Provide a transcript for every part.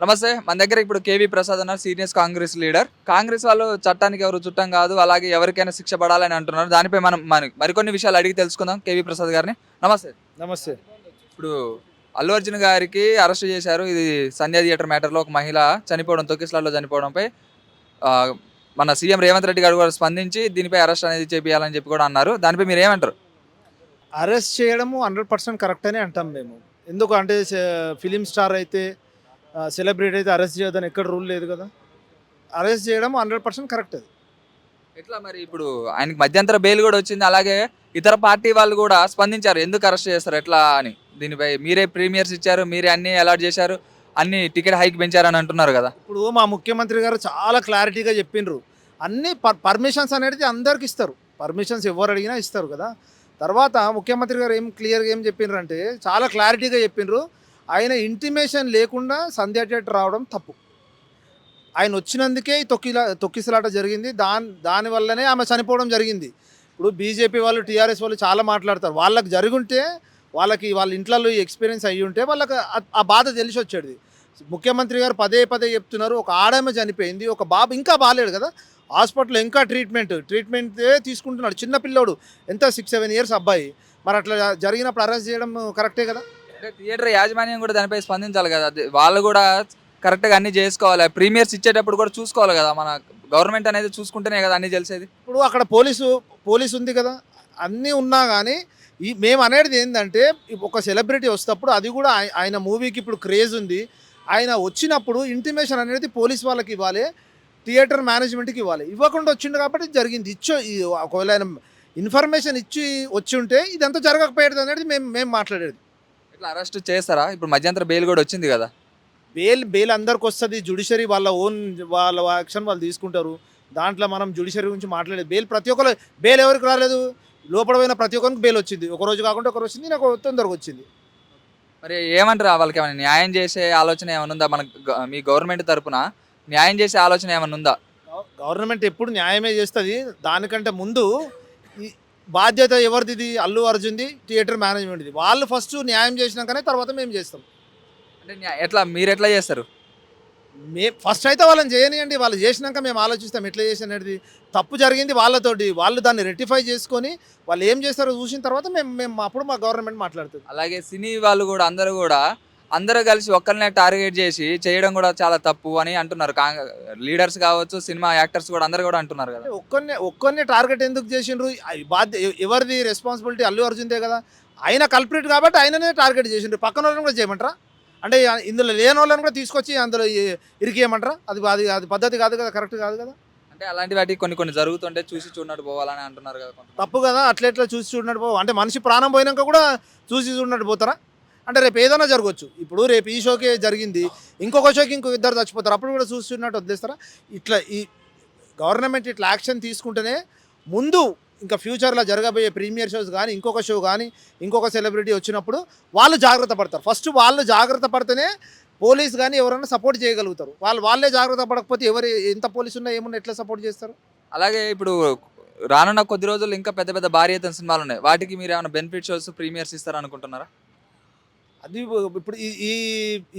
నమస్తే. మన దగ్గర ఇప్పుడు కేవీ ప్రసాద్ అన్నారు, సీనియర్ కాంగ్రెస్ లీడర్. కాంగ్రెస్ వాళ్ళు చట్టానికి ఎవరు చుట్టం కాదు, అలాగే ఎవరికైనా శిక్ష పడాలని అంటున్నారు. దానిపై మనం మరికొన్ని విషయాలు అడిగి తెలుసుకుందాం కేవీ ప్రసాద్ గారిని. నమస్తే. నమస్తే. ఇప్పుడు అల్లు అర్జున్ గారికి అరెస్ట్ చేశారు. ఇది సంధ్యా థియేటర్ మ్యాటర్లో ఒక మహిళ చనిపోవడం, తొక్కిసలాట్లో చనిపోవడంపై ఆ, మన సీఎం రేవంత్ రెడ్డి గారు కూడా స్పందించి దీనిపై అరెస్ట్ అనేది చేపియాలని చెప్పి కూడా అన్నారు. దానిపై మీరు ఏమంటారు? అరెస్ట్ చేయడము 100% కరెక్ట్ అని అంటాం మేము. ఎందుకు అంటే ఫిలిం స్టార్ అయితే సెలబ్రిటీ అయితే అరెస్ట్ చేయొద్దని ఎక్కడ రూల్ లేదు కదా. అరెస్ట్ చేయడం 100% కరెక్ట్ అది. ఎట్లా మరి ఇప్పుడు ఆయనకి మధ్యంతర బెయిల్ కూడా వచ్చింది, అలాగే ఇతర పార్టీ వాళ్ళు కూడా స్పందించారు ఎందుకు అరెస్ట్ చేస్తారు ఎట్లా అని. దీనిపై మీరే ప్రీమియర్స్ ఇచ్చారు, మీరే అన్ని అలాట్ చేశారు, అన్ని టికెట్ హైక్ పెంచారని అంటున్నారు కదా. ఇప్పుడు మా ముఖ్యమంత్రి గారు చాలా క్లారిటీగా చెప్పిండ్రు. అన్ని పర్మిషన్స్ అనేది అందరికి ఇస్తారు. పర్మిషన్స్ ఎవరు అడిగినా ఇస్తారు కదా. తర్వాత ముఖ్యమంత్రి గారు క్లియర్గా ఏం చెప్పిండ్రు అంటే చాలా క్లారిటీగా చెప్పిండ్రు. ఆయన ఇంటిమేషన్ లేకుండా సంధ్యా థియేటర్ రావడం తప్పు. ఆయన వచ్చినందుకే ఈ తొక్కిసలాట జరిగింది. దానివల్లనే ఆమె చనిపోవడం జరిగింది. ఇప్పుడు బీజేపీ వాళ్ళు, టీఆర్ఎస్ వాళ్ళు చాలా మాట్లాడతారు. వాళ్ళకి జరుగుంటే, వాళ్ళ ఇంట్లో ఈ ఎక్స్పీరియన్స్ అయ్యి ఉంటే వాళ్ళకి ఆ బాధ తెలిసి వచ్చేది. ముఖ్యమంత్రి గారు పదే పదే చెప్తున్నారు, ఒక ఆడమే చనిపోయింది, ఒక బాబు ఇంకా బాగాలేడు కదా, హాస్పిటల్లో ఇంకా ట్రీట్మెంటే తీసుకుంటున్నాడు. చిన్న పిల్లోడు, ఎంత 6-7 ఇయర్స్ అబ్బాయి. మరి అట్లా జరిగినప్పుడు అరెస్ట్ చేయడం కరెక్టే కదా. అంటే థియేటర్ యాజమాన్యం కూడా దానిపై స్పందించాలి కదా. వాళ్ళు కూడా కరెక్ట్గా అన్ని చేసుకోవాలి. ప్రీమియర్స్ ఇచ్చేటప్పుడు కూడా చూసుకోవాలి కదా. మన గవర్నమెంట్ అనేది చూసుకుంటేనే కదా అన్ని తెలిసేది. ఇప్పుడు అక్కడ పోలీసు ఉంది కదా, అన్నీ ఉన్నా కానీ మేము అనేది ఏంటంటే ఒక సెలబ్రిటీ వస్తప్పుడు అది కూడా ఆయన మూవీకి ఇప్పుడు క్రేజ్ ఉంది. ఆయన వచ్చినప్పుడు ఇంటిమేషన్ అనేది పోలీస్ వాళ్ళకి ఇవ్వాలి, థియేటర్ మేనేజ్మెంట్కి ఇవ్వాలి. ఇవ్వకుండా వచ్చిండు కాబట్టి జరిగింది. ఒకవేళ ఆయన ఇన్ఫర్మేషన్ ఇచ్చి వచ్చి ఉంటే ఇదంతా జరగకపోయేది అనేది మేము మాట్లాడేది. ఇట్లా అరెస్ట్ చేస్తారా? ఇప్పుడు మధ్యంతర బెయిల్ కూడా వచ్చింది కదా. బెయిల్ అందరికి వస్తుంది. జ్యుడిషియరీ వాళ్ళ యాక్షన్ వాళ్ళు తీసుకుంటారు. దాంట్లో మనం జ్యుడిషియరీ గురించి మాట్లాడేది. బెయిల్ ఎవరికి రాలేదు, లోపల పోయిన ప్రతి ఒక్కరికి బెయిల్ వచ్చింది. ఒకరోజు కాకుండా ఒకరోజు వచ్చింది, నాకు తొందరగా వచ్చింది. మరి ఏమంటారు? వాళ్ళకి ఏమైనా న్యాయం చేసే ఆలోచన ఏమైనా ఉందా? మన మీ గవర్నమెంట్ తరపున న్యాయం చేసే ఆలోచన ఏమైనా ఉందా? గవర్నమెంట్ ఎప్పుడు న్యాయమే చేస్తుంది. దానికంటే ముందు ఈ బాధ్యత ఎవరిది? అల్లు అర్జున్ది, థియేటర్ మేనేజ్మెంట్ది. వాళ్ళు ఫస్ట్ న్యాయం చేసినాకనే తర్వాత మేము చేస్తాం. అంటే ఎట్లా మీరు ఎట్లా చేస్తారు? ఫస్ట్ అయితే వాళ్ళని చేయనియండి, వాళ్ళు చేసినాక మేము ఆలోచిస్తాం ఎట్లా చేసి అనేది. తప్పు జరిగింది వాళ్ళతోటి, వాళ్ళు దాన్ని రెక్టిఫై చేసుకొని వాళ్ళు ఏం చేస్తారో చూసిన తర్వాత మేము అప్పుడు మా గవర్నమెంట్ మాట్లాడుతుంది. అలాగే సినీ వాళ్ళు కూడా అందరూ కలిసి ఒక్కరినే టార్గెట్ చేసి చేయడం కూడా చాలా తప్పు అని అంటున్నారు. లీడర్స్ కావచ్చు, సినిమా యాక్టర్స్ కూడా అందరు కూడా అంటున్నారు కదా. ఒక్కరినే టార్గెట్ ఎందుకు చేసిండ్రు? ఎవరిది రెస్పాన్సిబిలిటీ? అల్లు అర్జున్దే కదా. ఆయన కల్ప్రిట్ కాబట్టి ఆయననే టార్గెట్ చేసిండ్రు. పక్కన వాళ్ళని కూడా చేయమంటారా? అంటే ఇందులో లేని వాళ్ళని కూడా తీసుకొచ్చి అందులో ఇరికేయమంటారా? అది పద్ధతి కాదు కదా, కరెక్ట్ కాదు కదా. అంటే అలాంటి వాటికి కొన్ని జరుగుతుంటే చూసి చూడనట్టు పోవాలని అంటున్నారు కదా. తప్పు కదా. అట్లా చూసి చూడనట్టు పో అంటే మనిషి ప్రాణం పోయినాక కూడా చూసి చూడనట్టు పోతారా? అంటే రేపు ఏదైనా జరగవచ్చు. ఇప్పుడు రేపు ఈ షోకే జరిగింది, ఇంకొక షోకి ఇద్దరు చచ్చిపోతారు, అప్పుడు కూడా చూసి చూడనట్టు వదిలేస్తారా? ఈ గవర్నమెంట్ ఇట్లా యాక్షన్ తీసుకుంటేనే ముందు ఇంకా ఫ్యూచర్లో జరగబోయే ప్రీమియర్ షోస్ కానీ, ఇంకొక షో కానీ, ఇంకొక సెలబ్రిటీ వచ్చినప్పుడు వాళ్ళు జాగ్రత్త పడతారు. ఫస్ట్ వాళ్ళు జాగ్రత్త పడితేనే పోలీస్ కానీ ఎవరైనా సపోర్ట్ చేయగలుగుతారు. వాళ్ళే జాగ్రత్త పడకపోతే ఎంత పోలీసు ఉన్నా ఏమున్నా ఎట్లా సపోర్ట్ చేస్తారు? అలాగే ఇప్పుడు రానున్న కొద్ది రోజుల్లో ఇంకా పెద్ద పెద్ద భారీ ఎత్తున సినిమాలు ఉన్నాయి. వాటికి మీరు ఏమైనా బెనిఫిట్ షోస్, ప్రీమియర్స్ ఇస్తారనుకుంటున్నారా? అది ఇప్పుడు ఈ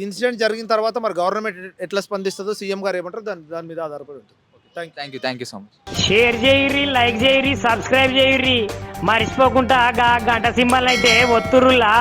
ఇన్సిడెంట్ జరిగిన తర్వాత మరి గవర్నమెంట్ ఎట్లా స్పందిస్తుందో, సీఎం గారు ఏమంటారు దాని మీద ఆధారపడి ఉంటుంది. Thank you so much. Share చేయరి, లైక్ చేయరి, సబ్స్క్రైబ్ చేయరి, మర్చిపోకుండా గంట సింబల్ అయితే ఒత్తురులా.